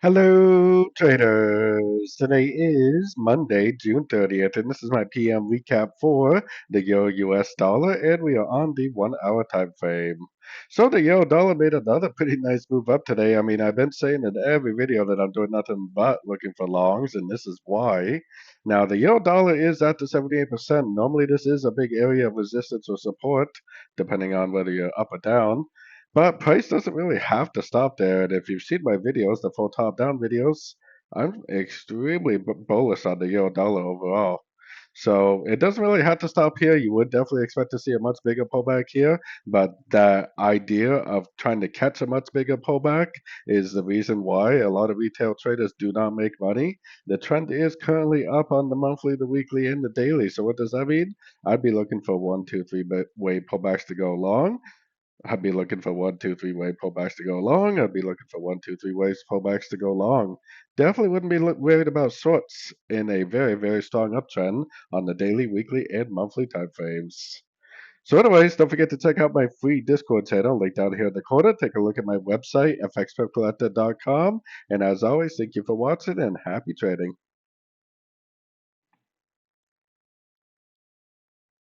Hello, traders. Today is Monday, June 30th, and this is my PM recap for the Euro US dollar, and we are on the 1 hour time frame. So the Euro dollar made another pretty nice move up today. I mean, I've been saying in every video that I'm doing nothing but looking for longs, and this is why. Now, the Euro dollar is at the 78%. Normally, this is a big area of resistance or support, depending on whether you're up or down. But price doesn't really have to stop there. And if you've seen my videos, the full top down videos, I'm extremely bullish on the euro dollar overall. So it doesn't really have to stop here. You would definitely expect to see a much bigger pullback here, but the idea of trying to catch a much bigger pullback is the reason why a lot of retail traders do not make money. The trend is currently up on the monthly, the weekly, and the daily. So what does that mean? I'd be looking for one, two, three way pullbacks to go long. I'd be looking for one, two, three way pullbacks to go long. I'd be looking for one, two, three ways pullbacks to go long. Definitely wouldn't be worried about shorts in a very, very strong uptrend on the daily, weekly, and monthly time frames. So, anyways, don't forget to check out my free Discord channel, link down here in the corner. Take a look at my website, fxpipcollector.com. And as always, thank you for watching and happy trading.